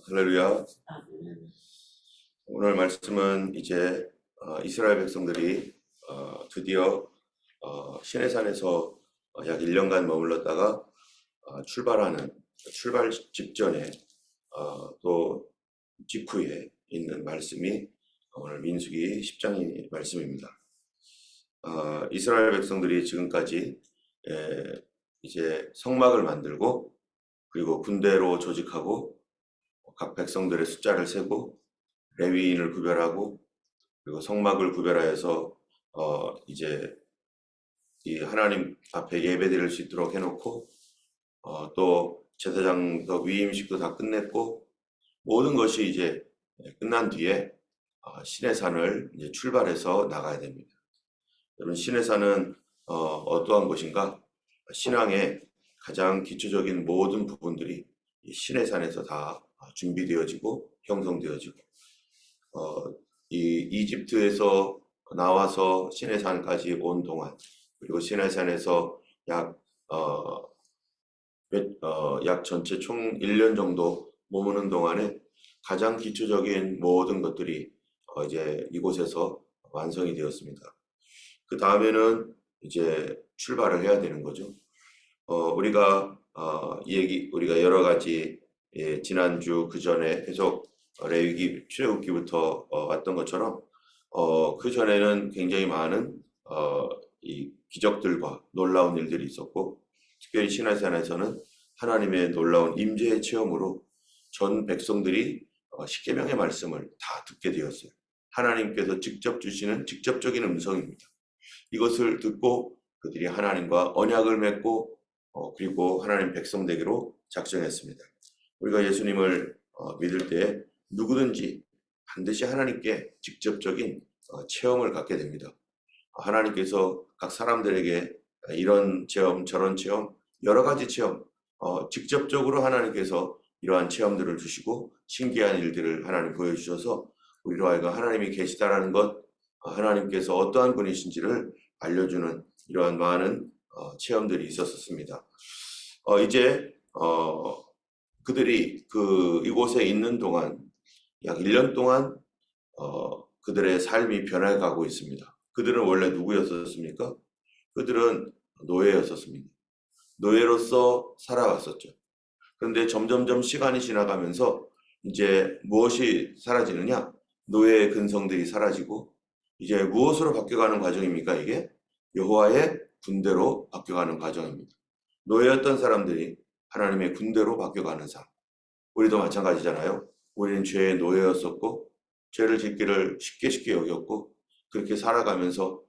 할렐루야. 오늘 말씀은 이제 이스라엘 백성들이 드디어 시내산에서 약 1년간 머물렀다가 출발 직전에 또 직후에 있는 말씀이 오늘 민수기 10장의 말씀입니다. 이스라엘 백성들이 지금까지 이제 성막을 만들고 그리고 군대로 조직하고 각 백성들의 숫자를 세고 레위인을 구별하고 그리고 성막을 구별하여서 이제 이 하나님 앞에 예배드릴 수 있도록 해놓고 또 제사장도 위임식도 다 끝냈고 모든 것이 이제 끝난 뒤에 시내산을 이제 출발해서 나가야 됩니다. 여러분, 시내산은 어떠한 곳인가? 신앙의 가장 기초적인 모든 부분들이 이 시내산에서 다 준비되어지고 형성되어지고 이 이집트에서 나와서 시내산까지 온 동안 그리고 시내산에서 약 전체 총 1년 정도 머무는 동안에 가장 기초적인 모든 것들이 이제 이곳에서 완성이 되었습니다. 그 다음에는 이제 출발을 해야 되는 거죠. 우리가 여러 가지 지난주 그 전에 계속 레위기 출애굽기부터 왔던 것처럼 그 전에는 굉장히 많은 이 기적들과 놀라운 일들이 있었고 특별히 시내산에서는 하나님의 놀라운 임재의 체험으로 전 백성들이 십계명의 말씀을 다 듣게 되었어요. 하나님께서 직접 주시는 직접적인 음성입니다. 이것을 듣고 그들이 하나님과 언약을 맺고 그리고 하나님 백성 되기로 작정했습니다. 우리가 예수님을 믿을 때 누구든지 반드시 하나님께 직접적인 체험을 갖게 됩니다. 하나님께서 각 사람들에게 이런 체험, 저런 체험, 여러 가지 체험, 직접적으로 하나님께서 이러한 체험들을 주시고 신기한 일들을 하나님 보여주셔서 우리로 하여금 하나님이 계시다라는 것, 하나님께서 어떠한 분이신지를 알려주는 이러한 많은 체험들이 있었습니다. 이제 그들이 이곳에 있는 동안 약 1년 동안 그들의 삶이 변해가고 있습니다. 그들은 원래 누구였었습니까? 그들은 노예였었습니다. 노예로서 살아왔었죠. 그런데 점점점 시간이 지나가면서 이제 무엇이 사라지느냐? 노예의 근성들이 사라지고 이제 무엇으로 바뀌어가는 과정입니까? 이게 여호와의 군대로 바뀌어가는 과정입니다. 노예였던 사람들이 하나님의 군대로 바뀌어가는 삶. 우리도 마찬가지잖아요. 우리는 죄의 노예였었고 죄를 짓기를 쉽게 여겼고 그렇게 살아가면서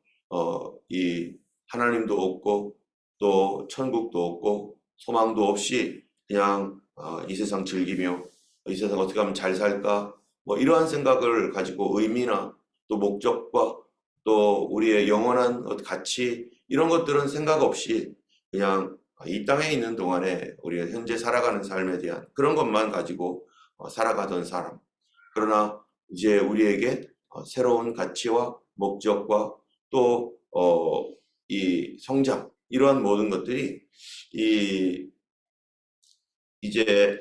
이 하나님도 없고 또 천국도 없고 소망도 없이 그냥 이 세상 즐기며 이 세상 어떻게 하면 잘 살까 뭐 이러한 생각을 가지고 의미나 또 목적과 또 우리의 영원한 가치 이런 것들은 생각 없이 그냥 이 땅에 있는 동안에 우리가 현재 살아가는 삶에 대한 그런 것만 가지고 살아가던 사람. 그러나 이제 우리에게 새로운 가치와 목적과 또 이 성장 이러한 모든 것들이 이제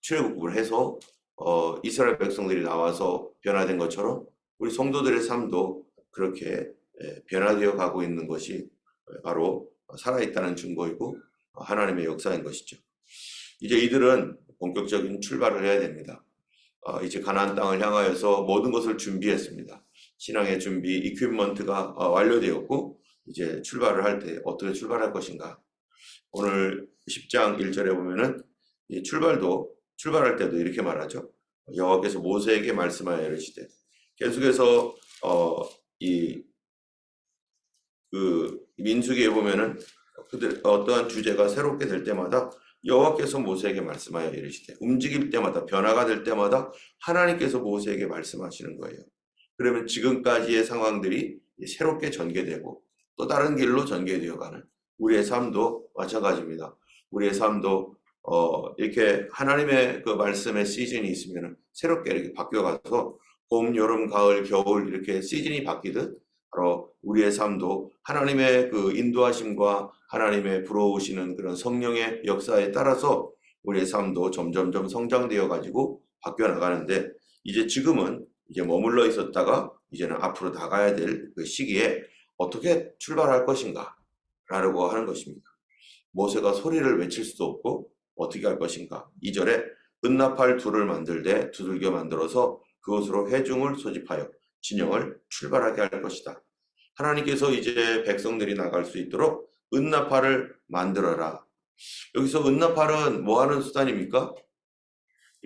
출애굽을 해서 이스라엘 백성들이 나와서 변화된 것처럼 우리 성도들의 삶도 그렇게 변화되어 가고 있는 것이 바로 살아있다는 증거이고 하나님의 역사인 것이죠. 이제 이들은 본격적인 출발을 해야 됩니다. 이제 가나안 땅을 향하여서 모든 것을 준비했습니다. 신앙의 준비, 이퀴프먼트가 완료되었고 이제 출발을 할 때 어떻게 출발할 것인가. 오늘 10장 1절에 보면은 이 출발할 때도 이렇게 말하죠. 여호와께서 모세에게 말씀하여 이르시되 계속해서 민수기에 보면은 그들 어떠한 주제가 새롭게 될 때마다 여호와께서 모세에게 말씀하여 이르시되 움직일 때마다 변화가 될 때마다 하나님께서 모세에게 말씀하시는 거예요. 그러면 지금까지의 상황들이 새롭게 전개되고 또 다른 길로 전개되어가는 우리의 삶도 마찬가지입니다. 우리의 삶도 이렇게 하나님의 그 말씀의 시즌이 있으면 새롭게 이렇게 바뀌어가서 봄, 여름, 가을, 겨울 이렇게 시즌이 바뀌듯 바로 우리의 삶도 하나님의 그 인도하심과 하나님의 불어오시는 그런 성령의 역사에 따라서 우리의 삶도 점점점 성장되어 가지고 바뀌어 나가는데 이제 지금은 이제 머물러 있었다가 이제는 앞으로 나가야 될 그 시기에 어떻게 출발할 것인가 라고 하는 것입니다. 모세가 소리를 외칠 수도 없고 어떻게 할 것인가. 2절에 은나팔 둘을 만들되 두들겨 만들어서 그것으로 회중을 소집하여 진영을 출발하게 할 것이다. 하나님께서 이제 백성들이 나갈 수 있도록 은나팔을 만들어라. 여기서 은나팔은 뭐 하는 수단입니까?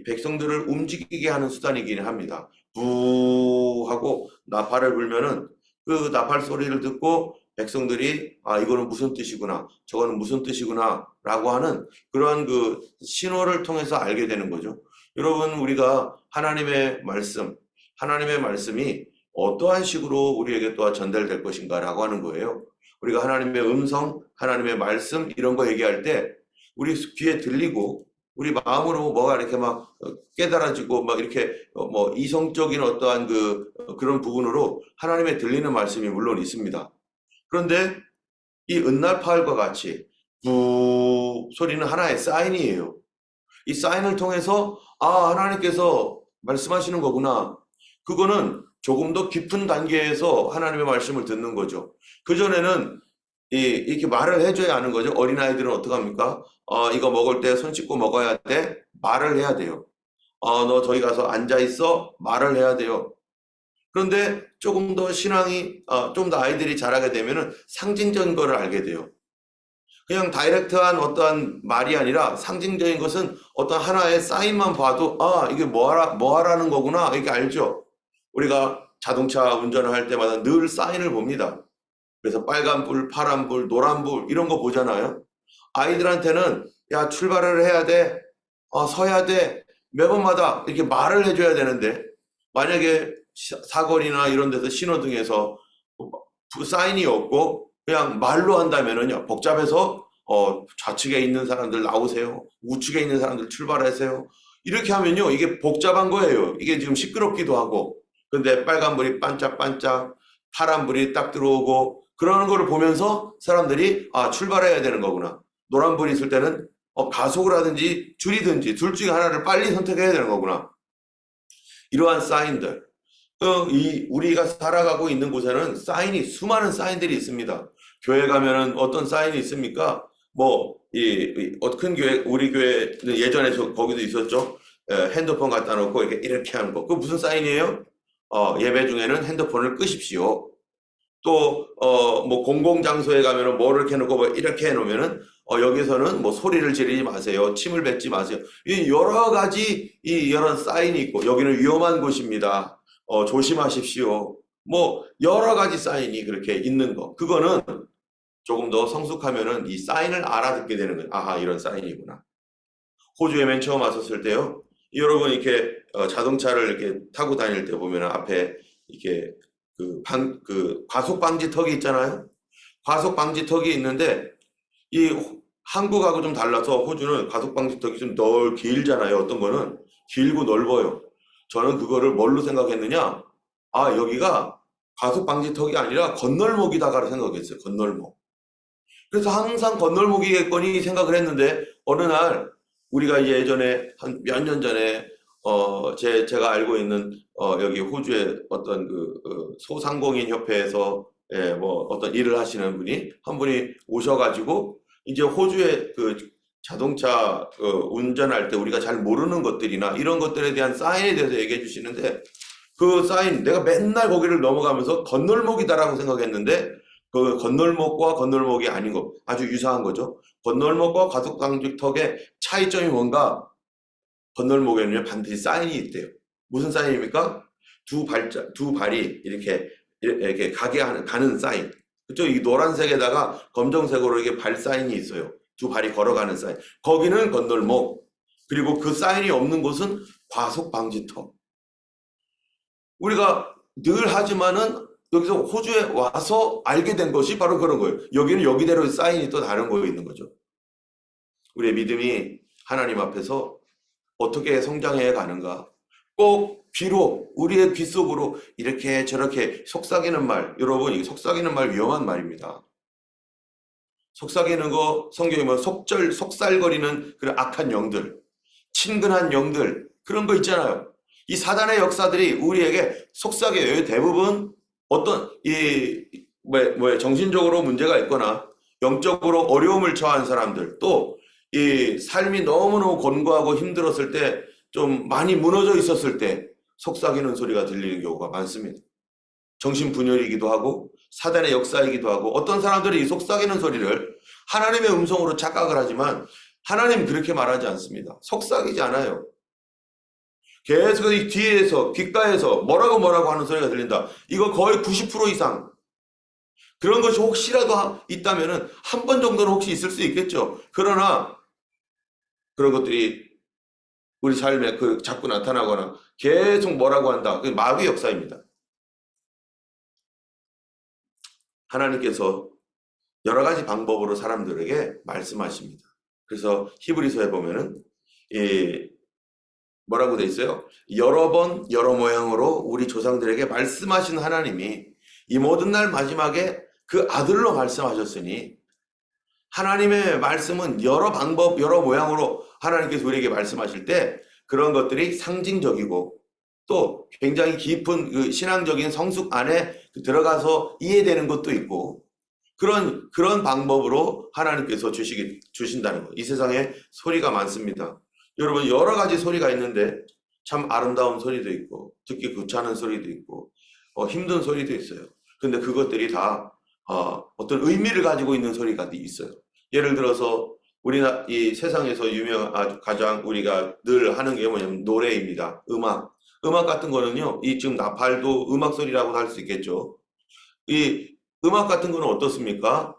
백성들을 움직이게 하는 수단이긴 합니다. 부 하고 나팔을 불면은 그 나팔 소리를 듣고 백성들이 아 이거는 무슨 뜻이구나 저거는 무슨 뜻이구나 라고 하는 그러한 그 신호를 통해서 알게 되는 거죠. 여러분 우리가 하나님의 말씀이 어떠한 식으로 우리에게 또 전달될 것인가 라고 하는 거예요. 우리가 하나님의 음성, 하나님의 말씀 이런 거 얘기할 때 우리 귀에 들리고 우리 마음으로 뭐가 이렇게 막 깨달아지고 막 이렇게 뭐 이성적인 어떠한 그런 부분으로 하나님의 들리는 말씀이 물론 있습니다. 그런데 이 은날파알과 같이 부 소리는 하나의 사인이에요. 이 사인을 통해서 아 하나님께서 말씀하시는 거구나. 그거는 조금 더 깊은 단계에서 하나님의 말씀을 듣는 거죠. 그전에는 이렇게 말을 해줘야 하는 거죠. 어린아이들은 어떡합니까? 이거 먹을 때 손 씻고 먹어야 돼. 말을 해야 돼요. 너 저기 가서 앉아 있어. 말을 해야 돼요. 그런데 조금 더 신앙이, 좀 더 아이들이 자라게 되면은 상징적인 거를 알게 돼요. 그냥 다이렉트한 어떠한 말이 아니라 상징적인 것은 어떤 하나의 사인만 봐도 이게 뭐 하라는 거구나. 이렇게 알죠. 우리가 자동차 운전을 할 때마다 늘 사인을 봅니다. 그래서 빨간 불, 파란 불, 노란 불 이런 거 보잖아요. 아이들한테는 야 출발을 해야 돼, 서야 돼 매번마다 이렇게 말을 해줘야 되는데 만약에 사거리나 이런 데서 신호등에서 사인이 없고 그냥 말로 한다면은요 복잡해서 좌측에 있는 사람들 나오세요, 우측에 있는 사람들 출발하세요 이렇게 하면요 이게 복잡한 거예요. 이게 지금 시끄럽기도 하고 근데 빨간불이 반짝반짝 파란불이 딱 들어오고 그러는 거를 보면서 사람들이 출발해야 되는 거구나. 노란불이 있을 때는 가속을 하든지 줄이든지 둘 중에 하나를 빨리 선택해야 되는 거구나. 이러한 사인들 우리가 살아가고 있는 곳에는 수많은 사인들이 있습니다. 교회 가면은 어떤 사인이 있습니까? 큰 교회, 우리 교회 예전에 거기도 있었죠. 핸드폰 갖다 놓고 이렇게 하는 거. 그거 무슨 사인이에요? 예배 중에는 핸드폰을 끄십시오. 또, 공공장소에 가면은 뭐를 이렇게 해놓고 이렇게 해놓으면은, 여기서는 소리를 지르지 마세요. 침을 뱉지 마세요. 이 여러 가지, 이런 사인이 있고, 여기는 위험한 곳입니다. 조심하십시오. 여러 가지 사인이 그렇게 있는 거. 그거는 조금 더 성숙하면은 이 사인을 알아듣게 되는 거예요. 아하, 이런 사인이구나. 호주에 맨 처음 왔었을 때요. 여러분, 이렇게, 자동차를 이렇게 타고 다닐 때 보면 앞에 이렇게 과속 방지턱이 있잖아요. 과속 방지턱이 있는데 이 한국하고 좀 달라서 호주는 과속 방지턱이 좀 길잖아요. 어떤 거는 길고 넓어요. 저는 그거를 뭘로 생각했느냐? 여기가 과속 방지턱이 아니라 건널목이다가 생각했어요. 건널목. 그래서 항상 건널목이겠거니 생각을 했는데 어느 날 우리가 예전에 한 몇 년 전에 제가 알고 있는 여기 호주의 어떤 소상공인 협회에서 어떤 일을 하시는 한 분이 오셔가지고 이제 호주의 자동차 운전할 때 우리가 잘 모르는 것들이나 이런 것들에 대한 사인에 대해서 얘기해 주시는데 그 사인 내가 맨날 거기를 넘어가면서 건널목이다라고 생각했는데 그 건널목과 건널목이 아닌 거 아주 유사한 거죠. 건널목과 과속방지턱의 차이점이 뭔가? 건널목에는 반드시 사인이 있대요. 무슨 사인입니까? 두 발이 이렇게 가는 사인. 그쵸? 이 노란색에다가 검정색으로 이게 발 사인이 있어요. 두 발이 걸어가는 사인. 거기는 건널목. 그리고 그 사인이 없는 곳은 과속 방지턱. 우리가 늘 하지만은 여기서 호주에 와서 알게 된 것이 바로 그런 거예요. 여기는 여기대로 사인이 또 다른 거에 있는 거죠. 우리의 믿음이 하나님 앞에서 어떻게 성장해 가는가? 꼭 귀로 우리의 귀 속으로 이렇게 저렇게 속삭이는 말, 여러분 이 속삭이는 말 위험한 말입니다. 속삭이는 거 성경에 뭐 속살거리는 그런 악한 영들, 친근한 영들 그런 거 있잖아요. 이 사단의 역사들이 우리에게 속삭여요. 대부분 어떤 정신적으로 문제가 있거나 영적으로 어려움을 처한 사람들, 또 이 삶이 너무너무 곤고하고 힘들었을 때, 좀 많이 무너져 있었을 때 속삭이는 소리가 들리는 경우가 많습니다. 정신분열이기도 하고 사단의 역사이기도 하고, 어떤 사람들이 이 속삭이는 소리를 하나님의 음성으로 착각을 하지만 하나님은 그렇게 말하지 않습니다. 속삭이지 않아요. 계속 이 뒤에서 귓가에서 뭐라고 하는 소리가 들린다. 이거 거의 90% 이상. 그런 것이 혹시라도 있다면은 한 번 정도는 혹시 있을 수 있겠죠. 그러나 그런 것들이 우리 삶에 자꾸 나타나거나 계속 뭐라고 한다. 그 마귀 역사입니다. 하나님께서 여러 가지 방법으로 사람들에게 말씀하십니다. 그래서 히브리서에 보면은 뭐라고 돼 있어요? 여러 번 여러 모양으로 우리 조상들에게 말씀하신 하나님이 이 모든 날 마지막에 그 아들로 말씀하셨으니, 하나님의 말씀은 여러 방법 여러 모양으로 하나님께서 우리에게 말씀하실 때 그런 것들이 상징적이고 또 굉장히 깊은 그 신앙적인 성숙 안에 들어가서 이해되는 것도 있고, 그런 방법으로 하나님께서 주신다는 거. 이 세상에 소리가 많습니다. 여러분, 여러 가지 소리가 있는데 참 아름다운 소리도 있고 듣기 귀찮은 소리도 있고 힘든 소리도 있어요. 근데 그것들이 다 어떤 의미를 가지고 있는 소리가 있어요. 예를 들어서 우리나라 이 세상에서 아주 가장 우리가 늘 하는 게 뭐냐면 노래입니다. 음악 같은 거는요, 이 지금 나팔도 음악 소리라고 할 수 있겠죠. 이 음악 같은 거는 어떻습니까?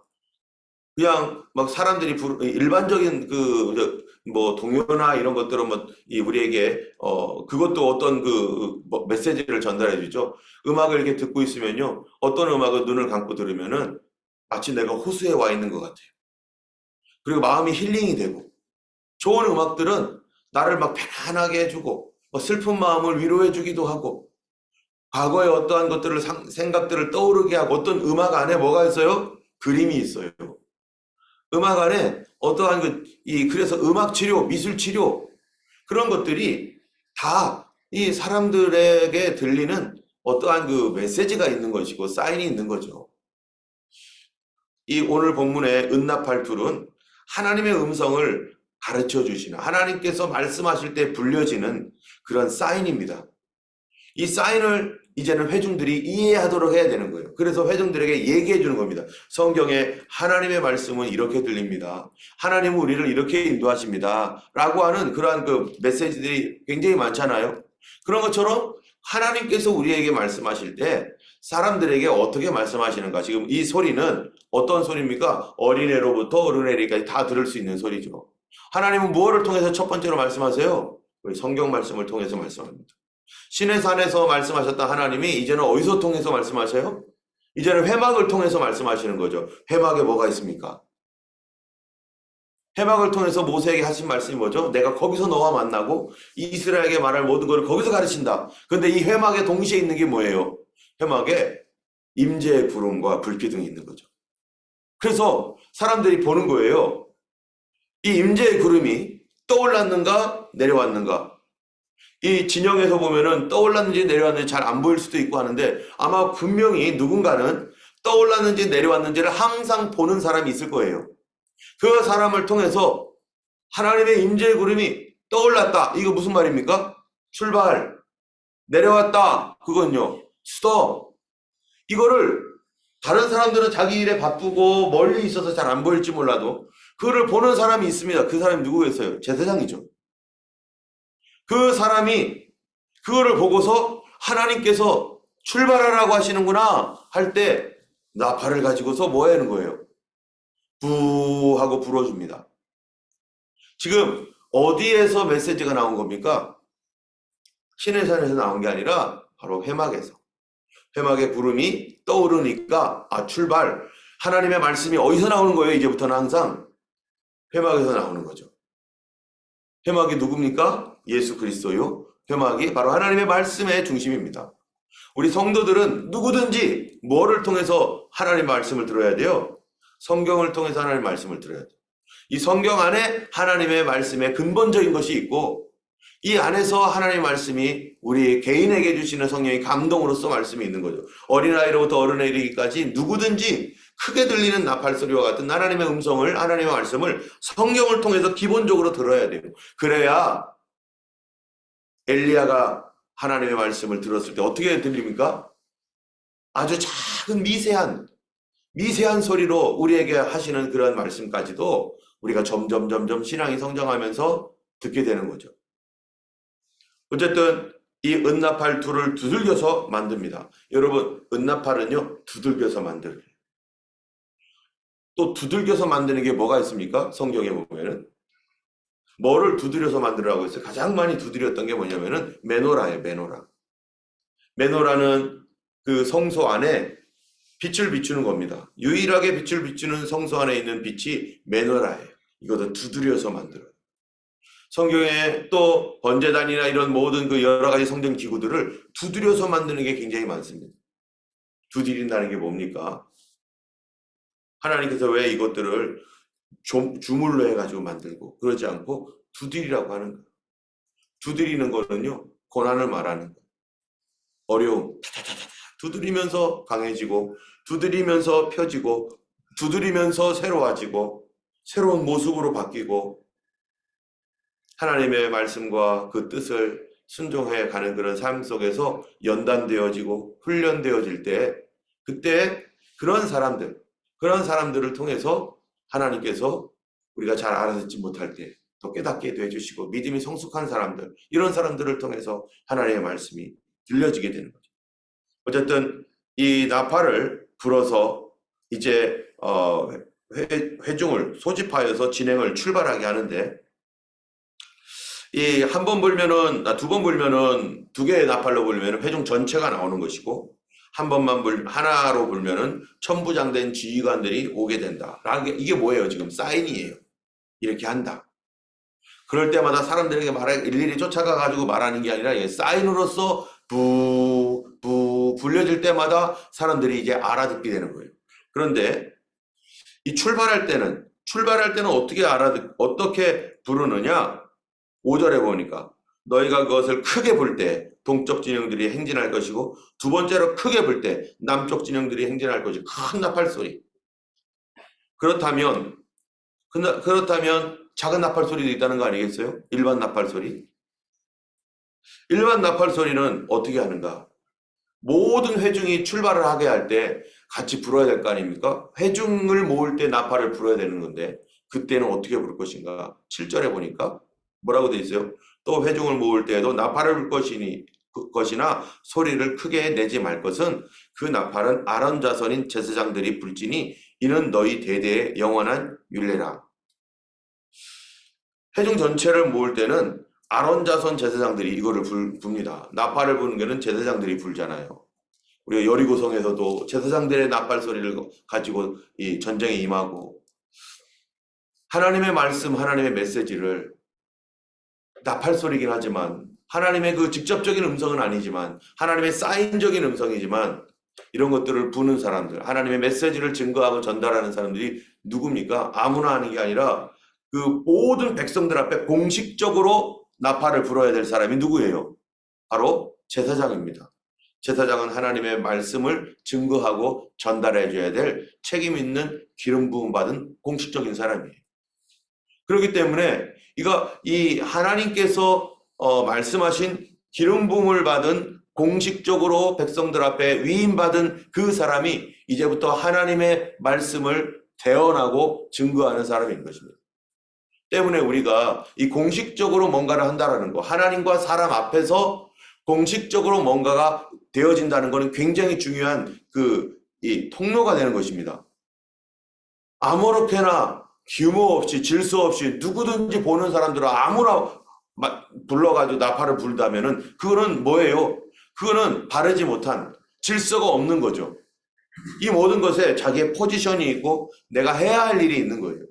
그냥 막 사람들이 일반적인 뭐 동요나 이런 것들은 우리에게 그것도 어떤 메시지를 전달해 주죠. 음악을 이렇게 듣고 있으면요, 어떤 음악은 눈을 감고 들으면은 마치 내가 호수에 와 있는 것 같아요. 그리고 마음이 힐링이 되고, 좋은 음악들은 나를 막 편안하게 해주고 슬픈 마음을 위로해 주기도 하고, 과거의 어떠한 것들을 생각들을 떠오르게 하고, 어떤 음악 안에 뭐가 있어요? 그림이 있어요. 음악 안에 어떠한 그래서 음악 치료, 미술 치료, 그런 것들이 다 이 사람들에게 들리는 어떠한 그 메시지가 있는 것이고 사인이 있는 거죠. 이 오늘 본문의 은나팔 둘은 하나님의 음성을 가르쳐 주시는, 하나님께서 말씀하실 때 불려지는 그런 사인입니다. 이 사인을 이제는 회중들이 이해하도록 해야 되는 거예요. 그래서 회중들에게 얘기해 주는 겁니다. 성경에 하나님의 말씀은 이렇게 들립니다. 하나님은 우리를 이렇게 인도하십니다. 라고 하는 그러한 메시지들이 굉장히 많잖아요. 그런 것처럼 하나님께서 우리에게 말씀하실 때 사람들에게 어떻게 말씀하시는가. 지금 이 소리는 어떤 소리입니까? 어린애로부터 어른애리까지 다 들을 수 있는 소리죠. 하나님은 무엇을 통해서 첫 번째로 말씀하세요? 성경 말씀을 통해서 말씀합니다. 신의 산에서 말씀하셨던 하나님이 이제는 어디서 통해서 말씀하세요? 이제는 회막을 통해서 말씀하시는 거죠. 회막에 뭐가 있습니까? 회막을 통해서 모세에게 하신 말씀이 뭐죠? 내가 거기서 너와 만나고 이스라엘에게 말할 모든 것을 거기서 가르친다. 근데 이 회막에 동시에 있는 게 뭐예요? 회막에 임재의 구름과 불기둥이 있는 거죠. 그래서 사람들이 보는 거예요. 이 임재의 구름이 떠올랐는가 내려왔는가. 이 진영에서 보면은 떠올랐는지 내려왔는지 잘 안 보일 수도 있고 하는데, 아마 분명히 누군가는 떠올랐는지 내려왔는지를 항상 보는 사람이 있을 거예요. 그 사람을 통해서 하나님의 임재의 구름이 떠올랐다. 이거 무슨 말입니까? 출발. 내려왔다. 그건요, 스톱. 이거를 다른 사람들은 자기 일에 바쁘고 멀리 있어서 잘 안 보일지 몰라도 그거를 보는 사람이 있습니다. 그 사람이 누구겠어요? 제사장이죠. 그 사람이 그거를 보고서 하나님께서 출발하라고 하시는구나 할 때 나팔을 가지고서 뭐 하는 거예요? 부 하고 불어줍니다. 지금 어디에서 메시지가 나온 겁니까? 신의 산에서 나온 게 아니라 바로 회막에서. 회막의 구름이 떠오르니까 출발. 하나님의 말씀이 어디서 나오는 거예요? 이제부터는 항상 회막에서 나오는 거죠. 회막이 누굽니까? 예수 그리스도요. 회막이 바로 하나님의 말씀의 중심입니다. 우리 성도들은 누구든지 뭐를 통해서 하나님의 말씀을 들어야 돼요? 성경을 통해서 하나님의 말씀을 들어야 돼. 이 성경 안에 하나님의 말씀의 근본적인 것이 있고 이 안에서 하나님의 말씀이 우리 개인에게 주시는 성령의 감동으로서 말씀이 있는 거죠. 어린아이로부터 어른에 이르기까지 누구든지 크게 들리는 나팔소리와 같은 하나님의 음성을, 하나님의 말씀을 성경을 통해서 기본적으로 들어야 돼요. 그래야 엘리야가 하나님의 말씀을 들었을 때 어떻게 들립니까? 아주 작은 미세한 소리로 우리에게 하시는 그런 말씀까지도 우리가 점점 신앙이 성장하면서 듣게 되는 거죠. 어쨌든 이 은나팔 둘을 두들겨서 만듭니다. 여러분, 은나팔은요 두들겨서 만들어요. 또 두들겨서 만드는 게 뭐가 있습니까? 성경에 보면은 뭐를 두드려서 만들라고 했어요? 가장 많이 두드렸던 게 뭐냐면은 메노라예요. 메노라는 그 성소 안에 빛을 비추는 겁니다. 유일하게 빛을 비추는 성소 안에 있는 빛이 메노라예요. 이것도 두드려서 만들어요. 성경에 또 번제단이나 이런 모든 그 여러 가지 성전 기구들을 두드려서 만드는 게 굉장히 많습니다. 두드린다는 게 뭡니까? 하나님께서 왜 이것들을 주물로 해가지고 만들고 그러지 않고 두드리라고 하는 거예요. 두드리는 거는요 고난을 말하는 거예요. 어려움 타타타타 두드리면서 강해지고 두드리면서 펴지고 두드리면서 새로워지고 새로운 모습으로 바뀌고 하나님의 말씀과 그 뜻을 순종해 가는 그런 삶 속에서 연단되어지고 훈련되어질 때 그때 그런 사람들을 통해서 하나님께서 우리가 잘 알아듣지 못할 때 더 깨닫게 해주시고 믿음이 성숙한 사람들 이런 사람들을 통해서 하나님의 말씀이 들려지게 되는 거죠. 어쨌든 이 나팔을 불어서 이제 회중을 소집하여서 진행을 출발하게 하는데 이 한 번 불면은 두 번 불면은 두 개의 나팔로 불면은 회중 전체가 나오는 것이고 한 번만 하나로 불면은 천부장된 지휘관들이 오게 된다. 이게 뭐예요? 지금 사인이에요. 이렇게 한다. 그럴 때마다 사람들에게 일일이 쫓아가 가지고 말하는 게 아니라 사인으로서 불려질 때마다 사람들이 이제 알아듣게 되는 거예요. 그런데 이 출발할 때는 어떻게 부르느냐? 5절에 보니까 너희가 그것을 크게 불 때 동쪽 진영들이 행진할 것이고 두 번째로 크게 불 때 남쪽 진영들이 행진할 것이 큰 나팔 소리. 그렇다면 작은 나팔 소리도 있다는 거 아니겠어요? 일반 나팔 소리. 일반 나팔 소리는 어떻게 하는가? 모든 회중이 출발을 하게 할 때 같이 불어야 될 거 아닙니까? 회중을 모을 때 나팔을 불어야 되는 건데 그때는 어떻게 부를 것인가? 7절에 보니까 뭐라고 돼 있어요? 또 회중을 모을 때에도 나팔을 불 것이나 소리를 크게 내지 말 것은 그 나팔은 아론 자손인 제사장들이 불지니 이는 너희 대대의 영원한 율례라. 회중 전체를 모을 때는 아론 자손 제사장들이 이거를 붑니다. 나팔을 부는 게는 제사장들이 불잖아요. 우리가 여리고성에서도 제사장들의 나팔 소리를 가지고 이 전쟁에 임하고 하나님의 말씀, 하나님의 메시지를 나팔 소리긴 하지만 하나님의 그 직접적인 음성은 아니지만 하나님의 사인적인 음성이지만 이런 것들을 부는 사람들, 하나님의 메시지를 증거하고 전달하는 사람들이 누굽니까? 아무나 하는 게 아니라 그 모든 백성들 앞에 공식적으로 나팔을 불어야 될 사람이 누구예요? 바로 제사장입니다. 제사장은 하나님의 말씀을 증거하고 전달해 줘야 될 책임 있는 기름 부음 받은 공식적인 사람이에요. 그렇기 때문에 이 하나님께서 말씀하신 기름 부음을 받은 공식적으로 백성들 앞에 위임받은 그 사람이 이제부터 하나님의 말씀을 대언하고 증거하는 사람인 것입니다. 때문에 우리가 이 공식적으로 뭔가를 한다라는 거, 하나님과 사람 앞에서 공식적으로 뭔가가 되어진다는 것은 굉장히 중요한 이 통로가 되는 것입니다. 아무렇게나 규모 없이 질서 없이 누구든지 보는 사람들은 아무나 불러가지고 나팔을 불다면은 그거는 뭐예요? 그거는 바르지 못한 질서가 없는 거죠. 이 모든 것에 자기의 포지션이 있고 내가 해야 할 일이 있는 거예요.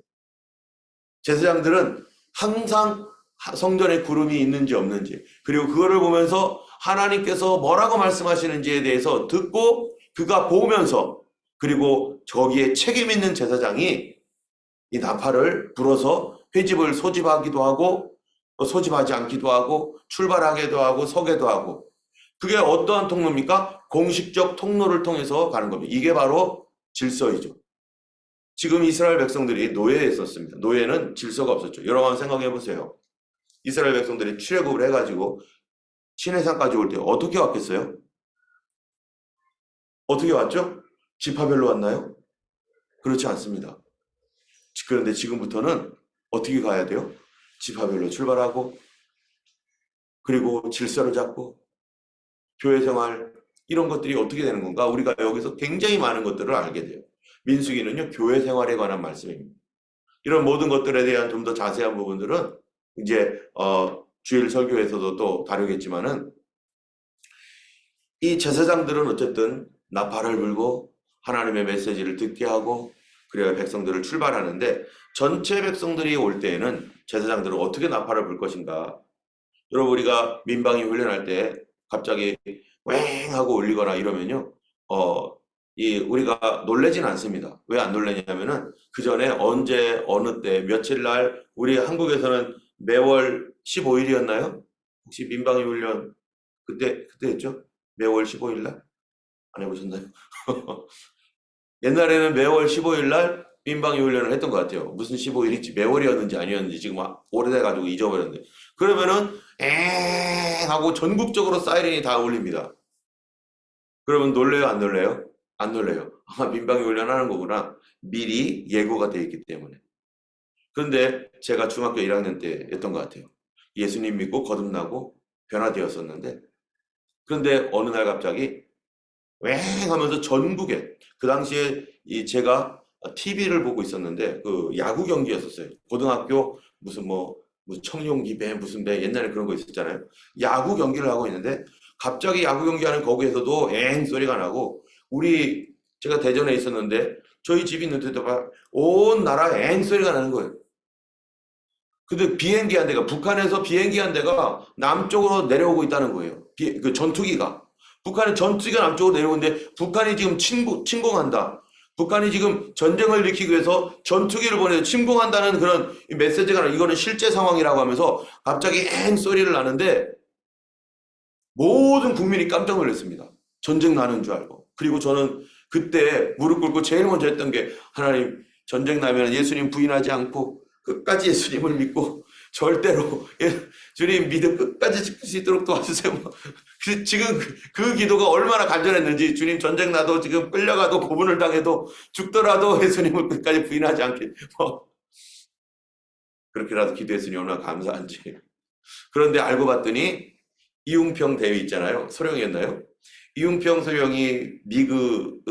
제사장들은 항상 성전에 구름이 있는지 없는지 그리고 그거를 보면서 하나님께서 뭐라고 말씀하시는지에 대해서 듣고 그가 보면서 그리고 저기에 책임 있는 제사장이 이 나팔을 불어서 회집을 소집하기도 하고 소집하지 않기도 하고 출발하기도 하고 서게도 하고, 그게 어떠한 통로입니까? 공식적 통로를 통해서 가는 겁니다. 이게 바로 질서이죠. 지금 이스라엘 백성들이 노예에 있었습니다. 노예는 질서가 없었죠. 여러분 생각해 보세요. 이스라엘 백성들이 출애굽을 해가지고 시내산까지 올 때 어떻게 왔겠어요? 어떻게 왔죠? 지파별로 왔나요? 그렇지 않습니다. 그런데 지금부터는 어떻게 가야 돼요? 지파별로 출발하고, 그리고 질서를 잡고, 교회 생활, 이런 것들이 어떻게 되는 건가? 우리가 여기서 굉장히 많은 것들을 알게 돼요. 민수기는요, 교회 생활에 관한 말씀입니다. 이런 모든 것들에 대한 좀 더 자세한 부분들은 이제 주일 설교에서도 또 다루겠지만은, 이 제사장들은 어쨌든 나팔을 불고 하나님의 메시지를 듣게 하고 그래야 백성들을 출발하는데, 전체 백성들이 올 때에는 제사장들은 어떻게 나팔을 불 것인가? 여러분, 우리가 민방위 훈련할 때 갑자기 왱 하고 울리거나 이러면요, 우리가 놀래진 않습니다. 왜 안 놀래냐면은 그 전에 언제 어느 때 며칠 날, 우리 한국에서는 매월 15일이었나요? 혹시 민방위 훈련 그때 했죠? 매월 15일 날? 안 해보셨나요? 옛날에는 매월 15일 날 민방위 훈련을 했던 것 같아요. 무슨 15일인지 매월이었는지 아니었는지 지금 오래돼가지고 잊어버렸는데, 그러면은 엥 하고 전국적으로 사이렌이 다 울립니다. 그러면 놀래요, 안 놀래요? 안 놀래요. 아, 민방위 훈련하는 거구나. 미리 예고가 되어 있기 때문에. 그런데 제가 중학교 1학년 때였던 것 같아요. 예수님 믿고 거듭나고 변화되었었는데, 그런데 어느 날 갑자기 왱 하면서 전국에, 그 당시에 제가 TV를 보고 있었는데 그 야구 경기였었어요. 고등학교 무슨 청룡기배 무슨 배, 옛날에 그런 거 있었잖아요. 야구 경기를 하고 있는데 갑자기 야구 경기하는 거기에서도 엥 소리가 나고, 제가 대전에 있었는데 저희 집이 있는데도 온 나라에 엥 소리가 나는 거예요. 근데 비행기 한 대가, 북한에서 비행기 한 대가 남쪽으로 내려오고 있다는 거예요. 그 전투기가. 북한의 전투기가 남쪽으로 내려오는데 북한이 지금 침공한다. 북한이 지금 전쟁을 일으키기 위해서 전투기를 보내서 침공한다는 그런 메시지가 나요. 이거는 실제 상황이라고 하면서 갑자기 엥 소리를 나는데 모든 국민이 깜짝 놀랐습니다. 전쟁 나는 줄 알고. 그리고 저는 그때 무릎 꿇고 제일 먼저 했던 게, 하나님, 전쟁 나면 예수님 부인하지 않고 끝까지 예수님을 믿고 절대로 주님 믿음 끝까지 지킬 수 있도록 도와주세요. 지금 그 기도가 얼마나 간절했는지, 주님 전쟁 나도 지금 끌려가도 고문을 당해도 죽더라도 예수님을 끝까지 부인하지 않게 그렇게라도 기도했으니 얼마나 감사한지. 그런데 알고 봤더니 이웅평 대위 있잖아요. 소령이었나요? 이웅평 소령이 미그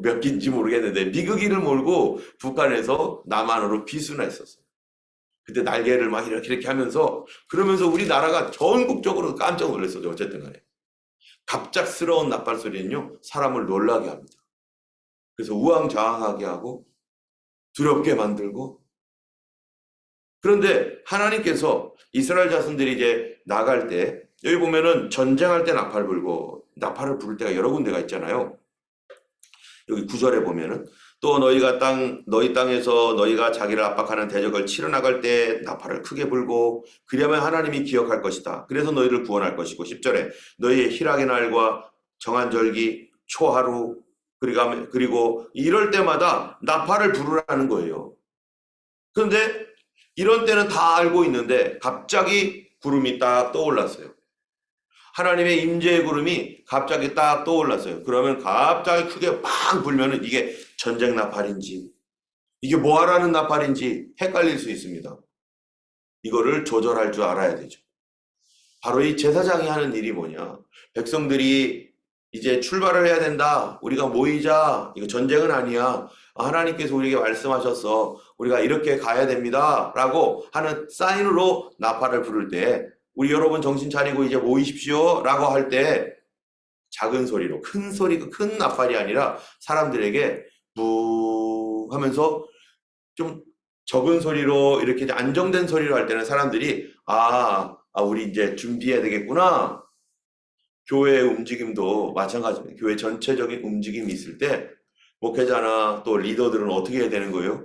몇 기인지 모르겠는데 미그기를 몰고 북한에서 남한으로 비순했었어요. 그때 날개를 막 이렇게 하면서, 그러면서 우리나라가 전국적으로 깜짝 놀랐어요. 어쨌든 간에. 갑작스러운 나팔 소리는요, 사람을 놀라게 합니다. 그래서 우왕좌왕하게 하고 두렵게 만들고. 그런데 하나님께서 이스라엘 자손들이 이제 나갈 때, 여기 보면은 전쟁할 때 나팔 불고, 나팔을 부를 때가 여러 군데가 있잖아요. 여기 9절에 보면은 또 너희 땅에서 너희가 자기를 압박하는 대적을 치러 나갈 때 나팔을 크게 불고, 그리하면 하나님이 기억할 것이다. 그래서 너희를 구원할 것이고, 10절에 너희의 희락의 날과 정한 절기, 초하루, 그리고 이럴 때마다 나팔을 부르라는 거예요. 그런데 이런 때는 다 알고 있는데 갑자기 구름이 딱 떠올랐어요. 하나님의 임재의 구름이 갑자기 딱 떠올랐어요. 그러면 갑자기 크게 팍 불면은 이게 전쟁 나팔인지 이게 뭐 하라는 나팔인지 헷갈릴 수 있습니다. 이거를 조절할 줄 알아야 되죠. 바로 이 제사장이 하는 일이 뭐냐? 백성들이 이제 출발을 해야 된다. 우리가 모이자. 이거 전쟁은 아니야. 하나님께서 우리에게 말씀하셨어. 우리가 이렇게 가야 됩니다. 라고 하는 사인으로 나팔을 부를 때, 우리 여러분 정신 차리고 이제 모이십시오. 라고 할 때 작은 소리로, 큰 나팔이 아니라 사람들에게 부 하면서 좀 적은 소리로, 이렇게 안정된 소리로 할 때는 사람들이 우리 이제 준비해야 되겠구나. 교회의 움직임도 마찬가지입니다. 교회 전체적인 움직임이 있을 때 목회자나 또 리더들은 어떻게 해야 되는 거예요?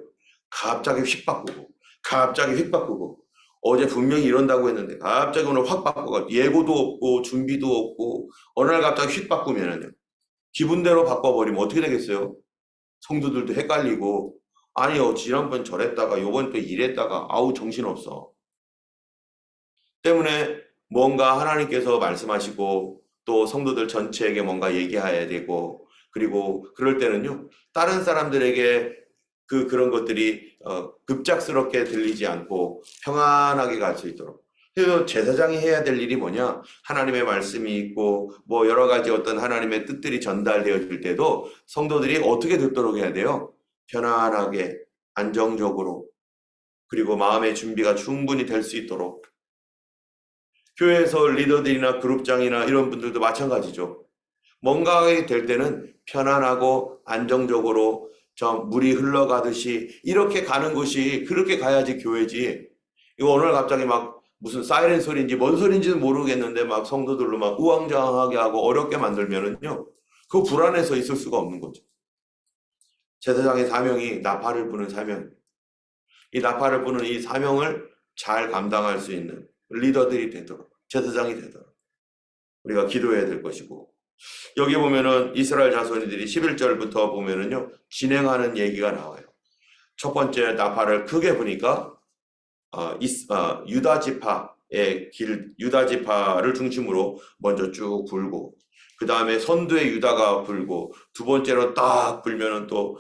갑자기 휙 바꾸고, 갑자기 휙 바꾸고, 어제 분명히 이런다고 했는데 갑자기 오늘 확 바꿔가 예고도 없고 준비도 없고 어느 날 갑자기 휙 바꾸면은요. 기분대로 바꿔버리면 어떻게 되겠어요? 성도들도 헷갈리고 아니요 지난번 저랬다가 요번 또 이랬다가 아우 정신없어. 때문에 뭔가 하나님께서 말씀하시고 또 성도들 전체에게 뭔가 얘기해야 되고 그리고 그럴 때는요 다른 사람들에게 그런 것들이 급작스럽게 들리지 않고 평안하게 갈 수 있도록. 그래서 제사장이 해야 될 일이 뭐냐? 하나님의 말씀이 있고 뭐 여러 가지 어떤 하나님의 뜻들이 전달되어질 때도 성도들이 어떻게 듣도록 해야 돼요? 편안하게 안정적으로 그리고 마음의 준비가 충분히 될 수 있도록. 교회에서 리더들이나 그룹장이나 이런 분들도 마찬가지죠. 뭔가 될 때는 편안하고 안정적으로 좀 물이 흘러가듯이 이렇게 가는 것이 그렇게 가야지 교회지. 이거 오늘 갑자기 막 무슨 사이렌 소리인지 뭔 소리인지는 모르겠는데 막 성도들로 막 우왕좌왕하게 하고 어렵게 만들면은요. 그 불안해서 있을 수가 없는 거죠. 제사장의 사명이 나팔을 부는 사명. 이 나팔을 부는 이 사명을 잘 감당할 수 있는 리더들이 되도록 제사장이 되도록 우리가 기도해야 될 것이고 여기 보면은 이스라엘 자손들이 11절부터 보면은요 진행하는 얘기가 나와요. 첫 번째 나팔을 크게 부니까 유다 지파의 유다 지파를 중심으로 먼저 쭉 불고 그 다음에 선두의 유다가 불고 두 번째로 딱 불면은 또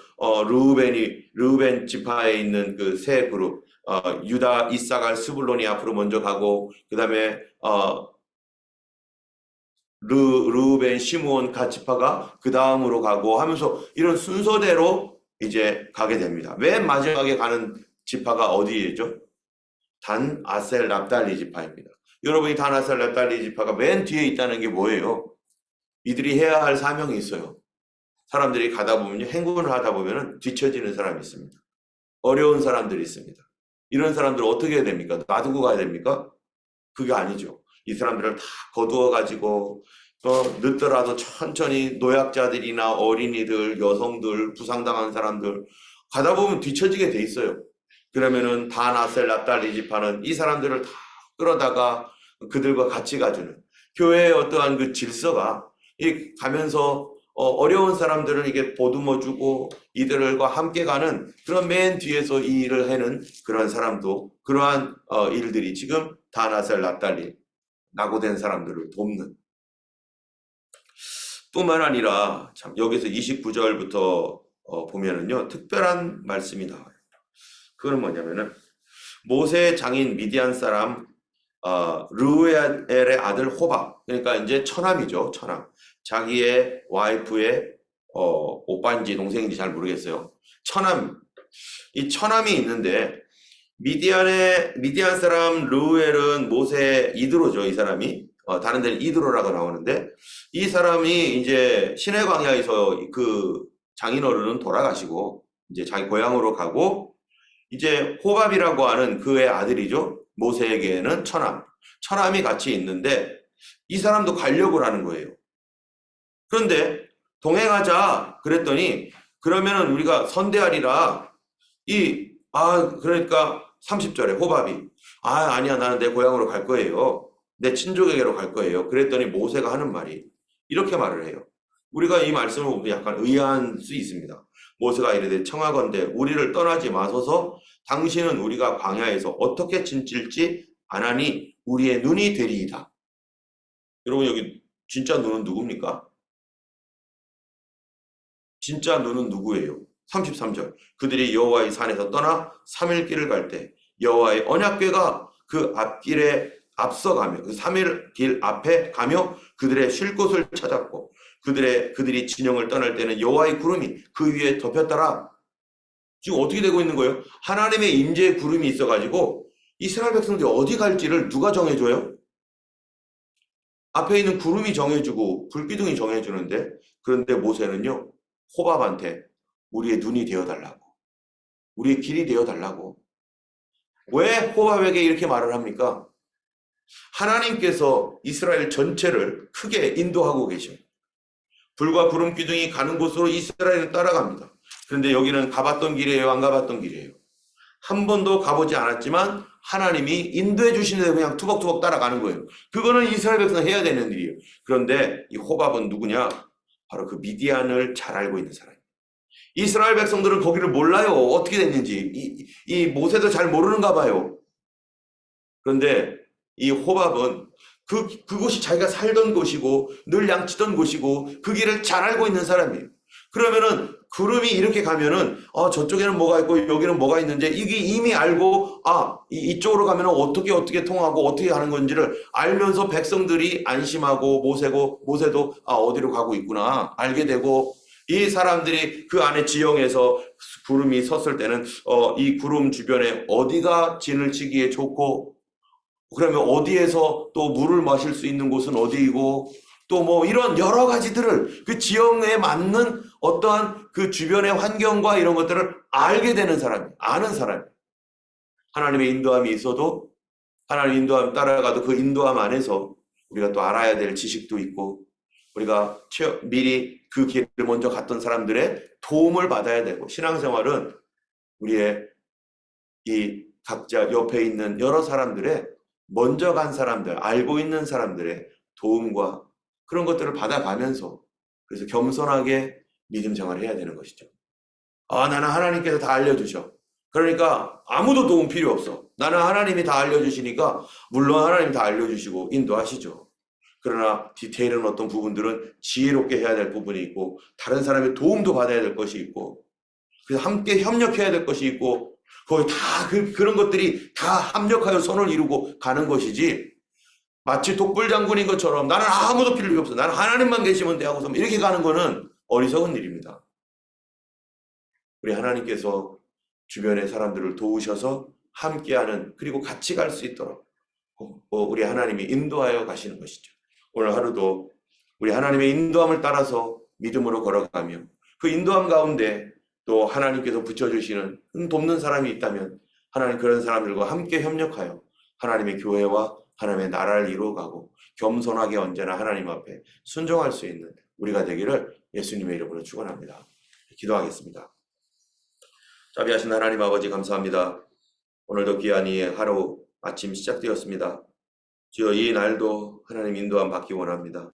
르우벤 지파에 있는 그 세 그룹 유다, 이사갈, 스불론이 앞으로 먼저 가고 그 다음에 르우벤, 시므온 각 지파가 그 다음으로 가고 하면서 이런 순서대로 이제 가게 됩니다. 맨 마지막에 가는 지파가 어디이죠? 단, 아셀, 납달리 지파입니다. 여러분이 단, 아셀, 납달리 지파가 맨 뒤에 있다는 게 뭐예요? 이들이 해야 할 사명이 있어요. 사람들이 가다 보면 행군을 하다 보면 뒤처지는 사람이 있습니다. 어려운 사람들이 있습니다. 이런 사람들 어떻게 해야 됩니까? 놔두고 가야 됩니까? 그게 아니죠. 이 사람들을 다 거두어 가지고 늦더라도 천천히 노약자들이나 어린이들, 여성들, 부상당한 사람들 가다 보면 뒤처지게 돼 있어요. 그러면은 단, 아셀, 납달리 지파는 이 사람들을 다 끌어다가 그들과 같이 가주는 교회의 어떠한 그 질서가 가면서 어려운 사람들을 이게 보듬어주고 이들과 함께 가는 그런 맨 뒤에서 이 일을 하는 그런 사람도 그러한 일들이 지금 단, 아셀, 납달리 낙오된 사람들을 돕는 뿐만 아니라 참 여기서 29절부터 보면은요 특별한 말씀이 나와요. 그건 뭐냐면은 모세의 장인 미디안 사람 르우엘의 아들 호밥 그러니까 이제 처남이죠. 처남 자기의 와이프의 오빠인지 동생인지 잘 모르겠어요. 처남 이 처남이 있는데 미디안 사람 르우엘은 모세 이드로죠. 이 사람이 다른 데는 이드로라고 나오는데 이 사람이 이제 시내 광야에서 그 장인어른은 돌아가시고 이제 자기 고향으로 가고 이제 호밥이라고 하는 그의 아들이죠. 모세에게는 처남이 같이 있는데 이 사람도 가려고 하는 거예요. 그런데 동행하자 그랬더니 그러면은 우리가 선대하리라 그러니까 30절에 호밥이 아니야 나는 내 고향으로 갈 거예요. 내 친족에게로 갈 거예요. 그랬더니 모세가 하는 말이 이렇게 말을 해요. 우리가 이 말씀을 보면 약간 의아할 수 있습니다. 모세가 이르되 청하건대 우리를 떠나지 마소서 당신은 우리가 광야에서 어떻게 진칠지 아나니 우리의 눈이 되리이다. 여러분 여기 진짜 눈은 누굽니까? 진짜 눈은 누구예요? 33절 그들이 여호와의 산에서 떠나 3일 길을 갈 때 여호와의 언약궤가 그 앞길에 앞서가며 그 3일 길 앞에 가며 그들의 쉴 곳을 찾았고 그들이 진영을 떠날 때는 여호와의 구름이 그 위에 덮였더라. 지금 어떻게 되고 있는 거예요? 하나님의 임재의 구름이 있어가지고 이스라엘 백성들이 어디 갈지를 누가 정해줘요? 앞에 있는 구름이 정해주고 불기둥이 정해주는데 그런데 모세는요 호밥한테 우리의 눈이 되어달라고 우리의 길이 되어달라고 왜 호밥에게 이렇게 말을 합니까? 하나님께서 이스라엘 전체를 크게 인도하고 계십니다. 불과 구름 기둥이 가는 곳으로 이스라엘은 따라갑니다. 그런데 여기는 가봤던 길이에요, 안 가봤던 길이에요? 한 번도 가보지 않았지만 하나님이 인도해 주시는 데 그냥 투벅투벅 따라가는 거예요. 그거는 이스라엘 백성 해야 되는 일이에요. 그런데 이 호밥은 누구냐? 바로 그 미디안을 잘 알고 있는 사람이에요. 이스라엘 백성들은 거기를 몰라요. 어떻게 됐는지. 이 모세도 잘 모르는가 봐요. 그런데 이 호밥은 그곳이 자기가 살던 곳이고 늘 양치던 곳이고 그 길을 잘 알고 있는 사람이에요. 그러면은 구름이 이렇게 가면은 저쪽에는 뭐가 있고 여기는 뭐가 있는지 이게 이미 알고 이쪽으로 가면은 어떻게 통하고 어떻게 하는 건지를 알면서 백성들이 안심하고 모세도 어디로 가고 있구나 알게 되고 이 사람들이 그 안에 지형에서 구름이 섰을 때는 이 구름 주변에 어디가 진을 치기에 좋고 그러면 어디에서 또 물을 마실 수 있는 곳은 어디이고 또 뭐 이런 여러 가지들을 그 지형에 맞는 어떠한 그 주변의 환경과 이런 것들을 알게 되는 사람이 아는 사람이 하나님의 인도함이 있어도 하나님 인도함 따라가도 그 인도함 안에서 우리가 또 알아야 될 지식도 있고 우리가 미리 그 길을 먼저 갔던 사람들의 도움을 받아야 되고 신앙생활은 우리의 이 각자 옆에 있는 여러 사람들의 먼저 간 사람들, 알고 있는 사람들의 도움과 그런 것들을 받아가면서 그래서 겸손하게 믿음 생활을 해야 되는 것이죠. 나는 하나님께서 다 알려주셔. 그러니까 아무도 도움 필요 없어. 나는 하나님이 다 알려주시니까 물론 하나님이 다 알려주시고 인도하시죠. 그러나 디테일은 어떤 부분들은 지혜롭게 해야 될 부분이 있고 다른 사람의 도움도 받아야 될 것이 있고 그래서 함께 협력해야 될 것이 있고 거의 다 그런 것들이 다 합력하여 선을 이루고 가는 것이지 마치 독불장군인 것처럼 나는 아무도 필요 없어. 나는 하나님만 계시면 돼 하고서 이렇게 가는 거는 어리석은 일입니다. 우리 하나님께서 주변의 사람들을 도우셔서 함께하는 그리고 같이 갈 수 있도록 우리 하나님이 인도하여 가시는 것이죠. 오늘 하루도 우리 하나님의 인도함을 따라서 믿음으로 걸어가며 그 인도함 가운데 또 하나님께서 붙여주시는 돕는 사람이 있다면 하나님 그런 사람들과 함께 협력하여 하나님의 교회와 하나님의 나라를 이루어가고 겸손하게 언제나 하나님 앞에 순종할 수 있는 우리가 되기를 예수님의 이름으로 축원합니다. 기도하겠습니다. 자비하신 하나님 아버지 감사합니다. 오늘도 귀한 이 하루 아침 시작되었습니다. 주여 이 날도 하나님 인도함 받기 원합니다.